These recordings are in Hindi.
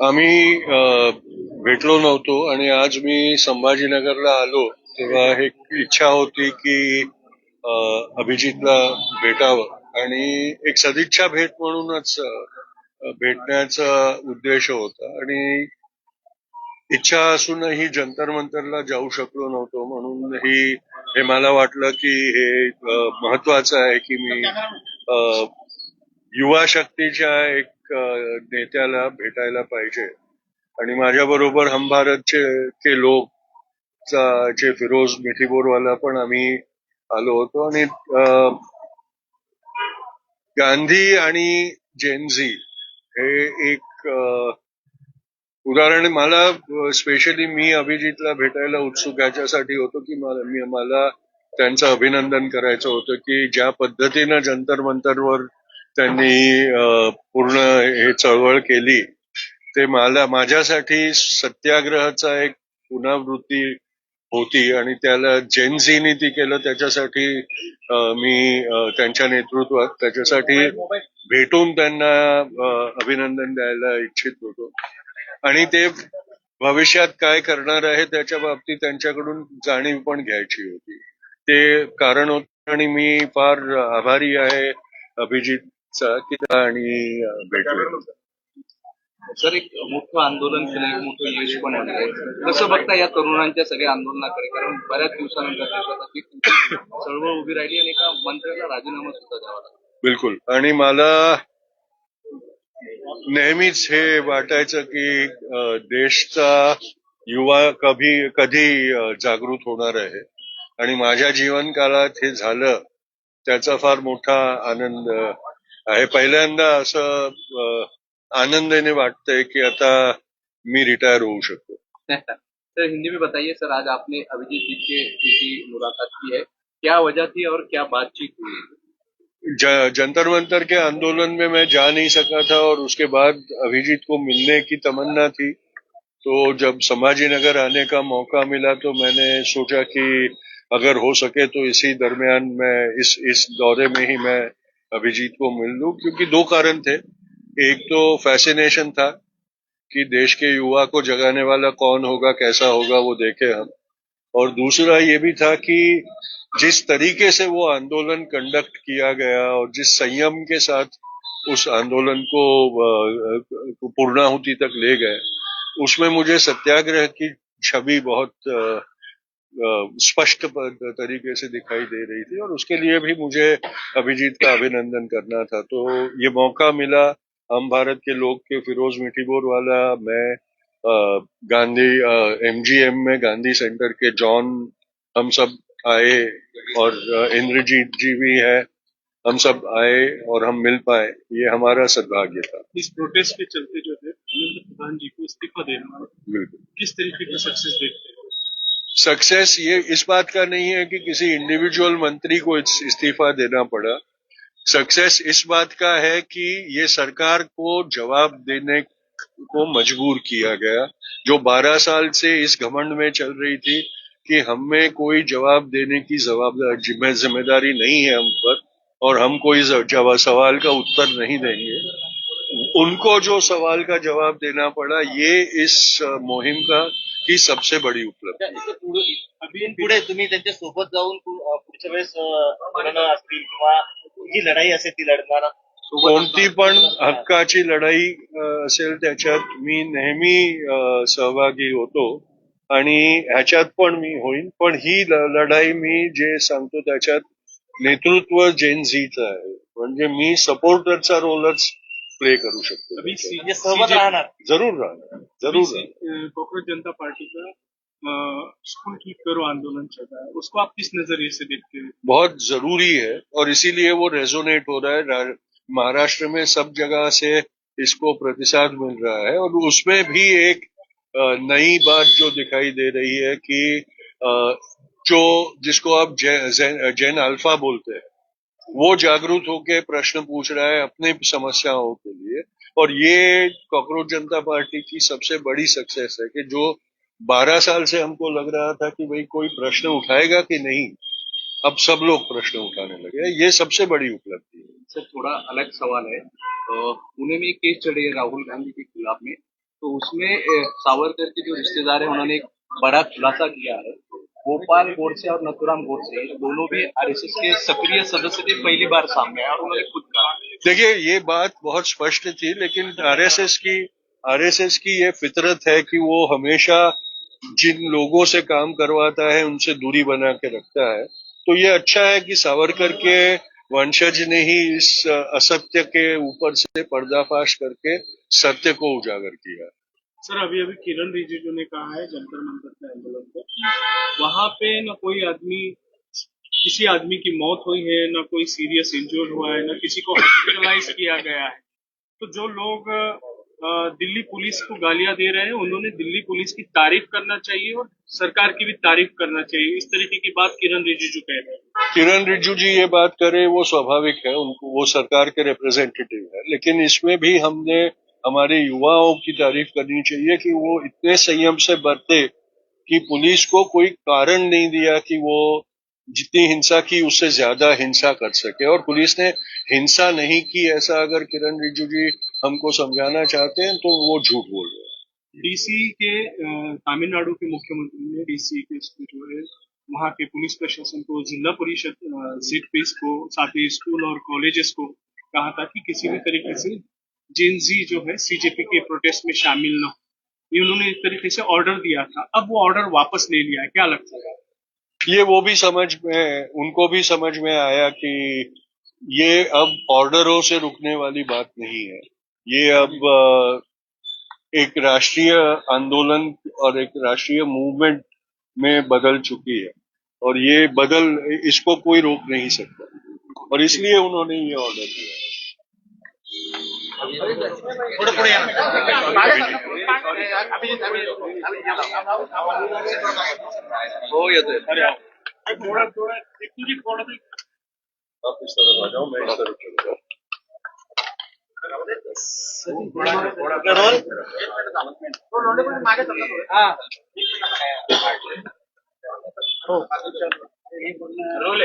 आम्ही भेटलो नव्हतो आणि आज मी संभाजीनगरला आलो तेव्हा एक इच्छा होती की अभिजितला भेटावं आणि एक सदिच्छा भेट म्हणूनच भेटण्याचा उद्देश होता आणि इच्छा असूनही जंतर मंतरला जाऊ शकलो नव्हतो म्हणून हे मला वाटलं की हे महत्वाचं आहे की मी युवा शक्तीच्या एक नेत्याला भेटायला पाहिजे आणि माझ्या बरोबर हम भारतचे लोक जे फिरोज मिठीबोरवाला पण आम्ही आलो होतो आणि गांधी आणि जेनझी हे एक उदाहरण मला स्पेशली मी अभिजितला भेटायला उत्सुक याच्यासाठी होतो की मला त्यांचं अभिनंदन करायचं होतं की ज्या पद्धतीनं जंतर मंतरवर त्यांनी पूर्ण हे चळवळ केली ते माझ्यासाठी सत्याग्रहाचा एक पुनरावृत्ती होती आणि त्याला जेनझीनी ती केलं त्याच्यासाठी मी त्यांच्या नेतृत्वात त्याच्यासाठी भेटून त्यांना अभिनंदन द्यायला इच्छित होतो आणि ते भविष्यात काय करणार आहे त्याच्या बाबतीत त्यांच्याकडून जाणीव पण घ्यायची होती ते कारण होतं आणि मी फार आभारी आहे अभिजितचा की आणि भेटलो. सर एक मोठं आंदोलन केलं एक मोठं यश पण आहे कसं बघता या तरुणांच्या सगळ्या आंदोलनाकडे कारण बऱ्याच दिवसानंतर देशाची चळवळ उभी राहिली आणि एका मंत्र्याला राजीनामा सुद्धा द्यावा लागला. बिलकुल आणि मला नेहमीच हे वाटायचं की देशचा युवा कधी जागृत होणार आहे आणि माझ्या जीवनकाळात हे झालं त्याचा फार मोठा आनंद आहे. पहिल्यांदा असं आनंदाने वाटतंय की आता मी रिटायर होऊ शकतो. सर हिंदी में बताइए सर आज आपने अभिजीत जी की मुलाकात की है क्या वजह थी और क्या बातचीत हुई? जंतर मंतर के आंदोलन में मैं जा नहीं सका था और उसके बाद अभिजीत को मिलने की तमन्ना थी तो जब संभाजीनगर आने का मौका मिला तो मैंने सोचा कि अगर हो सके तो इसी दरमियान मैं इस दौरे में ही मैं अभिजीत को मिल लूं क्योंकि दो कारण थे. एक तो फैसिनेशन था कि देश के युवा को जगाने वाला कौन होगा कैसा होगा वो देखे हम और दूसरा ये भी था कि जिस तरीके से वो आंदोलन कंडक्ट किया गया और जिस संयम के साथ उस आंदोलन को पूर्णाहुति तक ले गए उसमें मुझे सत्याग्रह की छवि बहुत स्पष्ट तरीके से दिखाई दे रही थी और उसके लिए भी मुझे अभिजीत का अभिनंदन करना था. तो ये मौका मिला हम भारत के लोग के फिरोज मिठीबोरवाला मैं गांधी एमजीएम में गांधी सेंटर के जॉन हम सब आए और इंद्रजीत जी भी है हम सब आए और हम मिल पाए ये हमारा सद्भाग्य था. इस प्रोटेस्ट के चलते जो है प्रधान जी को इस्तीफा देना बिल्कुल किस तरीके का सक्सेस देखते हैं? सक्सेस ये इस बात का नहीं है कि किसी इंडिविजुअल मंत्री को इस्तीफा देना पड़ा. सक्सेस इस बात का है कि ये सरकार को जवाब देने को मजबूर किया गया जो 12 साल से इस घमंड में चल रही थी कि हमें कोई जवाब देने की जिम्मेदारी नहीं है हम पर और हम कोई सवाल का उत्तर नहीं देंगे. उनको जो सवाल का जवाब देना पड़ा ये इस मोहिम का ही सबसे बड़ी उपलब्धी. पुढे तुम्ही त्यांच्या सोबत जाऊन पुढच्या वेळेस असतील किंवा जी लढाई असेल ती लढणार कोणती पण हक्काची लढाई असेल त्याच्यात मी नेहमी सहभागी होतो आणि ह्याच्यात पण मी होईन पण ही लढाई मी जे सांगतो त्याच्यात नेतृत्व जेनझीचं आहे म्हणजे मी सपोर्टरचा रोलच प्ले करू शकतो. सोबत राहणार जरूर राहणार. कांग्रेस जनता पार्टी का स्कूल ठीक करो आंदोलन चल रहा है उसको आप किस नजरिए से देखते हैं? बहुत जरूरी है और इसीलिए वो रेजोनेट हो रहा है. महाराष्ट्र में सब जगह से इसको प्रतिसाद मिल रहा है और उसमें भी एक नई बात जो दिखाई दे रही है कि जो जिसको आप जैन अल्फा बोलते हैं वो जागरूक होकर प्रश्न पूछ रहा है अपने समस्याओं के लिए। और ये कॉकरोच जनता पार्टी की सबसे बड़ी सक्सेस है कि जो 12 साल से हमको लग रहा था कि भाई कोई प्रश्न उठाएगा कि नहीं, अब सब लोग प्रश्न उठाने लगे हैं। ये सबसे बड़ी उपलब्धि है। सर थोड़ा अलग सवाल है, पुणे में एक केस चढ़ी है राहुल गांधी के खिलाफ में, तो उसमें सावरकर के जो रिश्तेदार है उन्होंने एक बड़ा खुलासा किया है। गोपाल गोडसे और नथुराम गोडसे दोनों भी आरएसएस के सक्रिय सदस्य थे, पहली बार सामने आया और उन्होंने खुद कहा। देखिए, ये बात बहुत स्पष्ट थी, लेकिन आरएसएस की ये फितरत है कि वो हमेशा जिन लोगों से काम करवाता है उनसे दूरी बना के रखता है। तो ये अच्छा है कि सावरकर के वंशज ने ही इस असत्य के ऊपर से पर्दाफाश करके सत्य को उजागर किया। सर अभी अभी किरण रिजिजू ने कहा है जंतर मंतर के आंदोलन पे वहां पे न कोई आदमी किसी आदमी की मौत हुई है, न कोई सीरियस इंजर्ड हुआ है, न किसी को हॉस्पिटलाइज किया गया है। तो जो लोग दिल्ली पुलिस को गालियां दे रहे हैं उन्होंने दिल्ली पुलिस की तारीफ करना चाहिए और सरकार की भी तारीफ करना चाहिए। इस तरीके की बात किरण रिजिजू कह रहे हैं। किरण रिजिजू जी ये बात करे वो स्वाभाविक है, उनको वो सरकार के रिप्रेजेंटेटिव है, लेकिन इसमें भी हमने हमारे युवाओं की तारीफ करनी चाहिए कि वो इतने संयम से बरते कि पुलिस को कोई कारण नहीं दिया कि वो जितनी हिंसा की उससे ज्यादा हिंसा कर सके। और पुलिस ने हिंसा नहीं की, ऐसा अगर किरण रिजिजू जी हमको समझाना चाहते हैं तो वो झूठ बोल रहे हैं। डीसी के तमिलनाडु के मुख्यमंत्री ने डीसी के जो है वहाँ के पुलिस प्रशासन को, जिला परिषद जेडपीस को, साथ ही स्कूल और कॉलेजेस को कहा था कि किसी भी तरीके से जेनजी जो है सीजेपी के प्रोटेस्ट में शामिल न हो। ये उन्होंने एक तरीके से ऑर्डर दिया था, अब वो ऑर्डर वापस ले लिया है, क्या लगता है? ये वो भी उनको भी समझ में आया कि ये अब ऑर्डरों से रुकने वाली बात नहीं है। ये अब एक राष्ट्रीय आंदोलन और एक राष्ट्रीय मूवमेंट में बदल चुकी है, और ये इसको कोई रोक नहीं सकता, और इसलिए उन्होंने ये ऑर्डर दिया है। पुढे पुढे या. हो येतोय. आप इस तरफ आ जाओ, मैं इस तरफ चला जाऊँ। रोल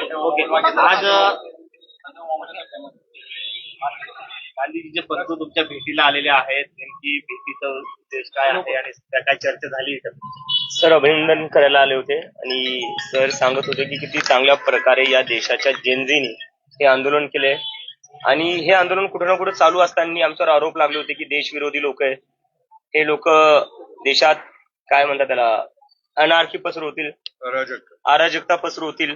आज गांधीजीचे बंधू तुमच्या भेटीला आलेले आहेत. नेमकी भेटीचा उद्देश काय आहे आणि त्या काय चर्चा झाली का? सर अभिनंदन करायला आले होते आणि सर सांगत होते की किती चांगल्या प्रकारे या देशाच्या जेनझीनी हे आंदोलन केले आणि हे आंदोलन कुठे ना कुठे चालू असताना आमच्यावर आरोप लागले होते की देशविरोधी लोक आहे, हे लोक देशात काय म्हणतात त्याला अनार्की पसरवतील, अराजकता पसरवतील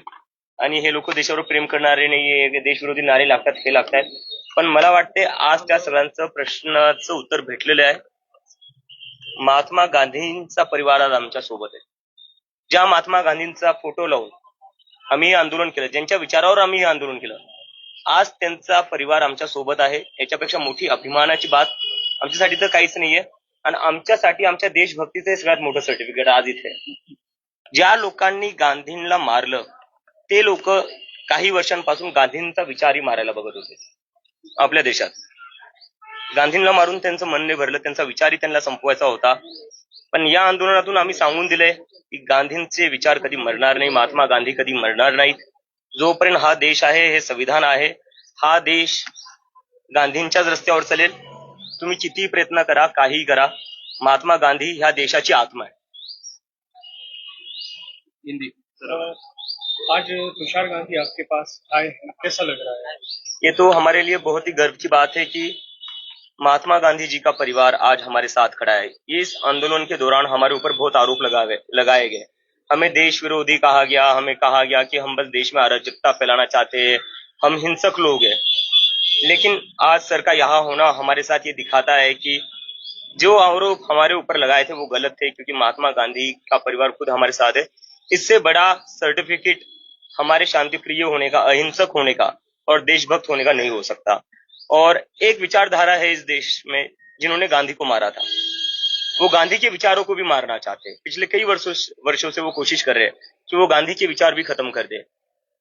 आणि हे लोक देशावर प्रेम करणारे नाहीये, देशविरोधी नारे लागतात, हे लागतात. पण मला वाटते आज त्या सगळ्यांचं प्रश्नाचं उत्तर भेटलेलं आहे. महात्मा गांधींचा परिवार आज आमच्या सोबत आहे. ज्या महात्मा गांधींचा फोटो लावून आम्ही आंदोलन केलं, ज्यांच्या विचारावर आम्ही हे आंदोलन केलं, आज त्यांचा परिवार आमच्या सोबत आहे. याच्यापेक्षा मोठी अभिमानाची बात आमच्यासाठी तर काहीच नाहीये. आणि आमच्यासाठी आमच्या देशभक्तीचं सगळ्यात मोठं सर्टिफिकेट आज इथे. ज्या लोकांनी गांधींना मारलं ते लोक काही वर्षांपासून गांधींचा विचारही मारायला बघत होते. आपल्या देशात गांधींना मारून त्यांचं मन नाही भरलं, त्यांचा विचारही त्यांना संपवायचा होता. पण या आंदोलनातून आम्ही सांगून दिले की गांधींचे विचार कधी मरणार नाही, महात्मा गांधी कधी मरणार नाहीत. जोपर्यंत हा देश आहे, हे संविधान आहे, हा देश गांधींच्याच रस्त्यावर चालेल. तुम्ही कितीही प्रयत्न करा, काहीही करा, महात्मा गांधी ह्या देशाची आत्मा है. हिंदी. आज तुषार गांधी आपके पास आए हैं, कैसा लग रहा है? ये तो हमारे लिए बहुत ही गर्व की बात है कि महात्मा गांधी जी का परिवार आज हमारे साथ खड़ा है. इस आंदोलन के दौरान हमारे ऊपर बहुत आरोप लगाए गए. हमें देश विरोधी कहा गया, हमें कहा गया कि हम बस देश में अराजकता फैलाना चाहते हैं, हम हिंसक लोग हैं. लेकिन आज सर का यहाँ होना हमारे साथ ये दिखाता है कि जो आरोप हमारे ऊपर लगाए थे वो गलत थे, क्योंकि महात्मा गांधी का परिवार खुद हमारे साथ है. इससे बड़ा सर्टिफिकेट हमारे शांति प्रिय होने का, अहिंसक होने का और देशभक्त होने का नहीं हो सकता. और एक विचारधारा है इस देश में जिन्होंने गांधी को मारा था, वो गांधी के विचारों को भी मारना चाहते हैं. पिछले कई वर्षों से वो कोशिश कर रहे हैं कि वो गांधी के विचार भी खत्म कर दे.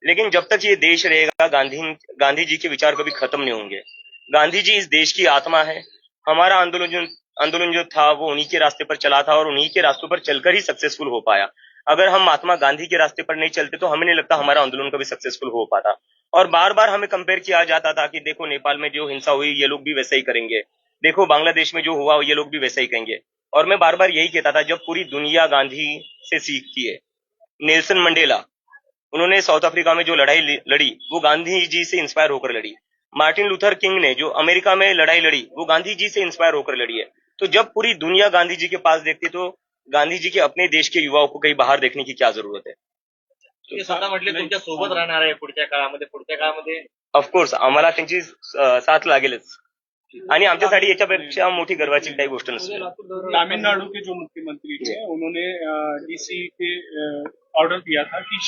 लेकिन जब तक ये देश रहेगा गांधी जी के विचार कभी खत्म नहीं होंगे। गांधी जी इस देश की आत्मा है। हमारा आंदोलन जो था वो उन्हीं के रास्ते पर चला था और उन्हीं के रास्तों पर चलकर ही सक्सेसफुल हो पाया। अगर हम महात्मा गांधी के रास्ते पर नहीं चलते तो हमें नहीं लगता हमारा आंदोलन कभी सक्सेसफुल हो पाता। और बार बार हमें कंपेयर किया जाता था कि देखो नेपाल में जो हिंसा हुई ये लोग भी वैसा ही करेंगे, देखो बांग्लादेश में जो हुआ ये लोग भी वैसा ही करेंगे। और मैं बार बार यही कहता था, जब पूरी दुनिया गांधी से सीखती है। नेल्सन मंडेला, उन्होंने साउथ अफ्रीका में जो लड़ाई लड़ी वो गांधी जी से इंस्पायर होकर लड़ी। मार्टिन लूथर किंग ने जो अमेरिका में लड़ाई लड़ी वो गांधी जी से इंस्पायर होकर लड़ी है। तो जब पूरी दुनिया गांधी जी के पास देखती तो गांधी जी के अपने देश के युवाओं को कहीं बाहर देखने की क्या जरूरत है। ते स्वतः म्हटले तुमच्या सोबत राहणार आहे पुढच्या काळामध्ये ऑफकोर्स आम्हाला त्यांची साथ लागेलच आणि आमच्यासाठी याच्यापेक्षा मोठी गर्वाची काही गोष्ट नसते। तमिलनाडु के जो मुख्यमंत्री थे उन्होंने डीसी के ऑर्डर दिया था कि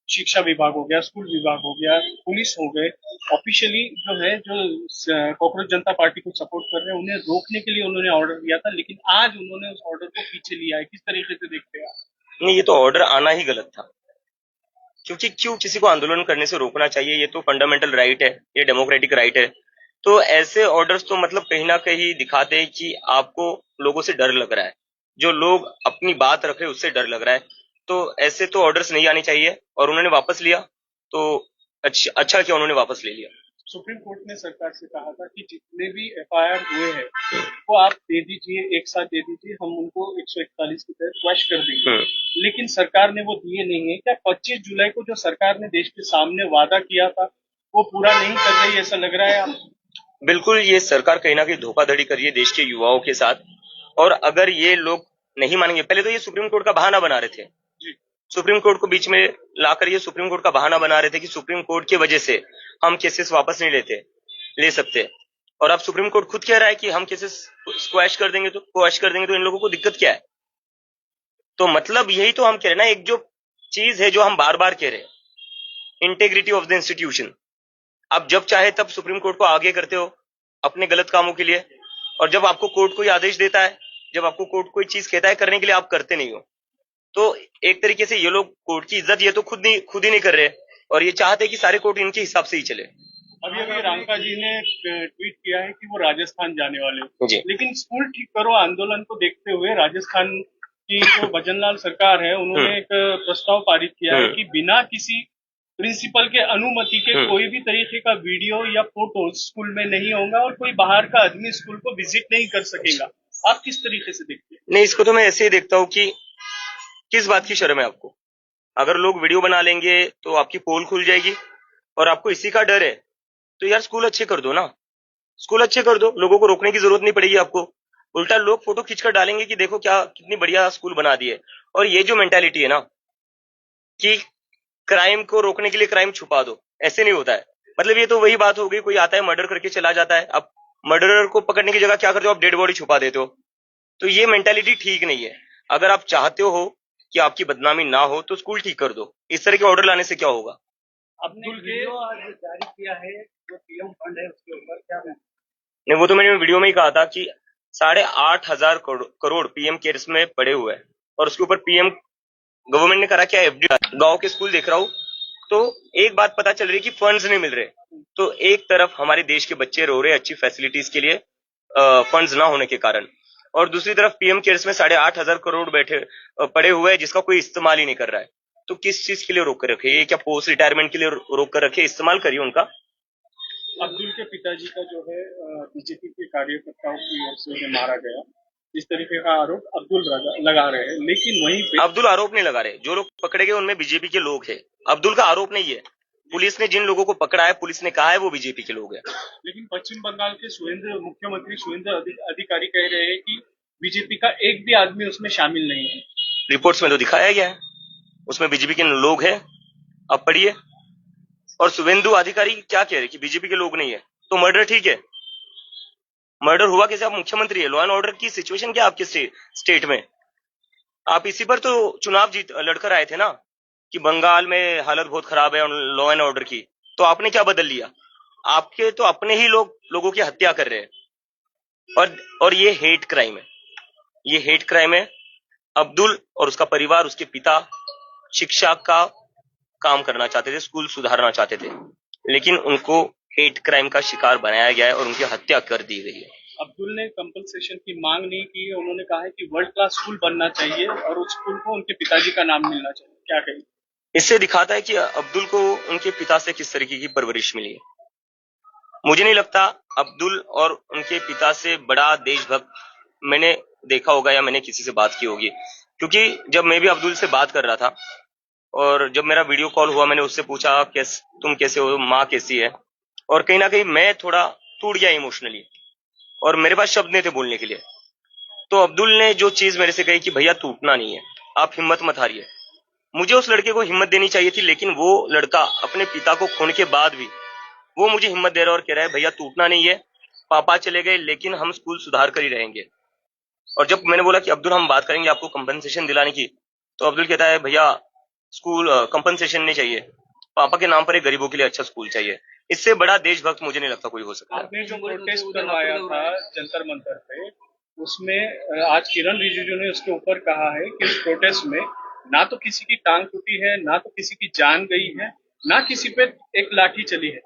शिक्षा विभाग हो गया, स्कूल विभाग हो गया, पुलिस हो गए, ऑफिशियली जो है जो कॉकरोच जनता पार्टी को सपोर्ट कर रहे हैं उन्हें रोकने के लिए उन्होंने ऑर्डर दिया था, लेकिन आज उन्होंने उस ऑर्डर को पीछे लिया है। किस तरीके से देखते हैं आप? नहीं, ये तो ऑर्डर आना ही गलत था, क्योंकि क्यों किसी को आंदोलन करने से रोकना चाहिए? ये तो फंडामेंटल राइट है, ये डेमोक्रेटिक राइट है। तो ऐसे ऑर्डर्स तो मतलब कहीं ना कहीं दिखाते हैं कि आपको लोगों से डर लग रहा है, जो लोग अपनी बात रखे उससे डर लग रहा है। तो ऐसे तो ऑर्डर्स नहीं आने चाहिए और उन्होंने वापस लिया तो अच्छा किया उन्होंने वापस ले लिया। सुप्रीम कोर्ट ने सरकार से कहा था कि जितने भी एफआईआर हुए हैं वो आप दे दीजिए, एक साथ दे दीजिए, हम उनको 141 के तहत क्वैश कर देंगे। लेकिन सरकार ने वो दिए नहीं है। क्या 25 जुलाई को जो सरकार ने देश के सामने वादा किया था वो पूरा नहीं कर रही, ऐसा लग रहा है आप? बिल्कुल, ये सरकार कहीं ना कहीं धोखाधड़ी कर रही है देश के युवाओं के साथ। और अगर ये लोग नहीं मानेंगे, पहले तो ये सुप्रीम कोर्ट का बहाना बना रहे थे, सुप्रीम कोर्ट को बीच में लाकर ये सुप्रीम कोर्ट का बहाना बना रहे थे कि सुप्रीम कोर्ट की वजह से हम केसेस वापस नहीं ले सकते। और अब सुप्रीम कोर्ट खुद कह रहा है कि हम केसेस क्वैश कर देंगे तो इन लोगों को दिक्कत क्या है? तो मतलब यही तो हम कह रहे हैं ना, एक जो चीज है जो हम बार बार कह रहे हैं, इंटेग्रिटी ऑफ द इंस्टीट्यूशन। आप जब चाहे तब सुप्रीम कोर्ट को आगे करते हो अपने गलत कामों के लिए, और जब आपको कोर्ट कोई आदेश देता है, जब आपको कोर्ट कोई चीज कहता है करने के लिए, आप करते नहीं हो। तो एक तरीके से ये लोग कोर्ट की इज्जत ये तो खुद ही नहीं कर रहे, और ये चाहते हैं कि सारे कोर्ट इनके हिसाब से ही चले। अभी रांका जी ने ट्वीट किया है कि वो राजस्थान जाने वाले हैं, जी। लेकिन स्कूल ठीक करो आंदोलन को देखते हुए राजस्थान की जो भजनलाल सरकार है उन्होंने एक प्रस्ताव पारित किया है कि बिना किसी प्रिंसिपल के अनुमति के कोई भी तरीके का वीडियो या फोटो स्कूल में नहीं होगा और कोई बाहर का आदमी स्कूल को विजिट नहीं कर सकेगा। आप किस तरीके से देखते हैं? नहीं, इसको तो मैं ऐसे ही देखता हूँ कि किस बात की शर्म है आपको? अगर लोग वीडियो बना लेंगे तो आपकी पोल खुल जाएगी, और आपको इसी का डर है तो यार स्कूल अच्छे कर दो ना, स्कूल अच्छे कर दो, लोगों को रोकने की जरूरत नहीं पड़ेगी आपको। उल्टा लोग फोटो खींचकर डालेंगे कि देखो क्या कितनी बढ़िया स्कूल बना दिए। और ये जो मेंटालिटी है ना कि क्राइम को रोकने के लिए क्राइम छुपा दो, ऐसे नहीं होता है। मतलब ये तो वही बात हो गई, कोई आता है मर्डर करके चला जाता है, अब मर्डरर को पकड़ने की जगह क्या करते हो आप? डेड बॉडी छुपा देते हो। तो ये मेंटालिटी ठीक नहीं है। अगर आप चाहते हो कि आपकी बदनामी ना हो तो स्कूल ठीक कर दो, इस तरह के ऑर्डर लाने से क्या होगा? अब्दुल के जारी किया है जो पीएम फंड है उसके ऊपर क्या है? नहीं, वो तो मैंने वीडियो में ही कहा था कि 8,500 करोड़ पीएम केयर्स में पड़े हुए हैं, और उसके ऊपर पीएम गवर्नमेंट ने करा क्या? एफडी। गांव के स्कूल देख रहा हूँ तो एक बात पता चल रही है कि फंड्स नहीं मिल रहे। तो एक तरफ हमारे देश के बच्चे रो रहे अच्छी फैसिलिटीज के लिए फंड्स ना होने के कारण, और दूसरी तरफ पीएम केयर्स में 8,500 करोड़ पड़े हुए हैं जिसका कोई इस्तेमाल ही नहीं कर रहा है। तो किस चीज के लिए रोक कर रखे? ये क्या पोस्ट रिटायरमेंट के लिए रोक कर रखे? इस्तेमाल करिए उनका। अब्दुल के पिताजी का जो है बीजेपी के कार्यकर्ताओं की ओर से मारा गया, इस तरीके का आरोप अब्दुल लगा रहे हैं, लेकिन वहीं पे अब्दुल आरोप नहीं लगा रहे, जो लोग पकड़े गए उनमें बीजेपी के लोग हैं। अब्दुल का आरोप नहीं है। पुलिस ने जिन लोगों को पकड़ा है, पुलिस ने कहा है वो बीजेपी के लोग हैं। लेकिन पश्चिम बंगाल के मुख्यमंत्री सुवेंद्र अधिकारी कह रहे हैं कि बीजेपी का एक भी आदमी उसमें शामिल नहीं है। रिपोर्ट्स में तो दिखाया गया है उसमें बीजेपी के लोग हैं, अब पढ़िए। और शुभेंदु अधिकारी क्या कह रहे कि बीजेपी के लोग नहीं है? तो मर्डर ठीक है, मर्डर हुआ कैसे? आप मुख्यमंत्री है, लॉ एंड ऑर्डर की सिचुएशन क्या आपके स्टेट में? आप इसी पर तो चुनाव लड़कर आए थे ना कि बंगाल में हालत बहुत खराब है लॉ एंड ऑर्डर की। तो आपने क्या बदल लिया? आपके तो अपने ही लोगों की हत्या कर रहे हैं, और ये हेट क्राइम है, ये हेट क्राइम है। अब्दुल और उसका परिवार, उसके पिता शिक्षा का काम करना चाहते थे, स्कूल सुधारना चाहते थे, लेकिन उनको हेट क्राइम का शिकार बनाया गया है और उनकी हत्या कर दी गई है। अब्दुल ने कंपनसेशन की मांग नहीं की है, उन्होंने कहा है कि वर्ल्ड क्लास स्कूल बनना चाहिए और उस स्कूल को उनके पिताजी का नाम मिलना चाहिए। क्या कहेंगे? इससे दिखाता है कि अब्दुल को उनके पिता से किस तरीके की परवरिश मिली है। मुझे नहीं लगता अब्दुल और उनके पिता से बड़ा देशभक्त मैंने देखा होगा या मैंने किसी से बात की होगी, क्योंकि जब मैं भी अब्दुल से बात कर रहा था और जब मेरा वीडियो कॉल हुआ, मैंने उससे पूछा तुम कैसे हो, माँ कैसी है, और कहीं ना कहीं मैं थोड़ा टूट गया इमोशनली और मेरे पास शब्द नहीं थे बोलने के लिए। तो अब्दुल ने जो चीज मेरे से कही कि भैया टूटना नहीं है, आप हिम्मत मत हारिए। मुझे उस लड़के को हिम्मत देनी चाहिए थी, लेकिन वो लड़का अपने पिता को खोने के बाद भी वो मुझे हिम्मत दे रहा है और कह रहा है भैया टूटना नहीं है, पापा चले गए लेकिन हम स्कूल सुधार कर ही रहेंगे। और जब मैंने बोला कि अब्दुल हम बात करेंगे आपको कंपनसेशन दिलाने की, तो अब्दुल कहता है भैया स्कूल कंपनसेशन नहीं चाहिए, पापा के नाम पर एक गरीबों के लिए अच्छा स्कूल चाहिए। इससे बड़ा देशभक्त मुझे नहीं लगता कोई हो सकता। आपने जो प्रोटेस्ट करवाया था जंतर मंतर पे, उसमें आज किरण रिजिजू ने उसके ऊपर कहा है कि उस प्रोटेस्ट में ना तो किसी की टांग टूटी है, ना तो किसी की जान गई है, ना किसी पे एक लाठी चली है।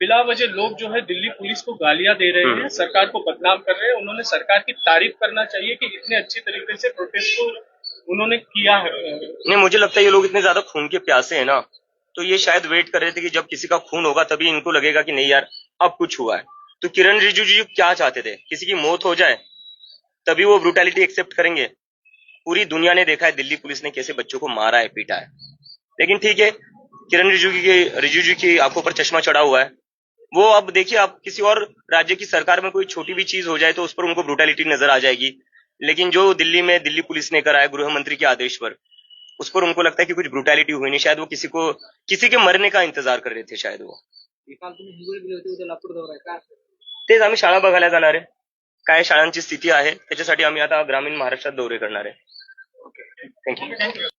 बिला वजह लोग जो है दिल्ली पुलिस को गालियां दे रहे हैं, सरकार को बदनाम कर रहे हैं। उन्होंने सरकार की तारीफ करना चाहिए कि इतने अच्छी तरीके से प्रोटेस्ट को उन्होंने किया है। नहीं, मुझे लगता है ये लोग इतने ज्यादा खून के प्यासे हैं ना, तो ये शायद वेट कर रहे थे कि जब किसी का खून होगा तभी इनको लगेगा कि नहीं यार अब कुछ हुआ है। तो किरण रिजिजू जी क्या चाहते थे, किसी की मौत हो जाए तभी वो ब्रूटैलिटी एक्सेप्ट करेंगे। पूरी दुनिया ने देखा है दिल्ली पुलिस ने कैसे बच्चों को मारा है, पीटा है, लेकिन ठीक है, किरण रिजिजू की आंखों पर चश्मा चढ़ा हुआ है। वो अब देखिए, आप किसी और राज्य की सरकार में कोई छोटी भी चीज हो जाए तो उस पर उनको ब्रूटैलिटी नजर आ जाएगी, लेकिन जो दिल्ली में दिल्ली पुलिस ने करा है गृह मंत्री के आदेश पर, उस पर उनको लगता है कि कुछ ब्रूटैलिटी हुई नहीं। शायद वो किसी के मरने का इंतजार कर रहे थे शायद वो। काल तुम्ही हिंगोली गेले होते, उद्या लातूर दौरा आहे का? तेच आम्ही शाळा बघायला जाणार आहे, काय शाळांची स्थिती आहे त्याच्यासाठी आम्ही आता ग्रामीण महाराष्ट्रात दौरे करणार आहे। थँक्यू.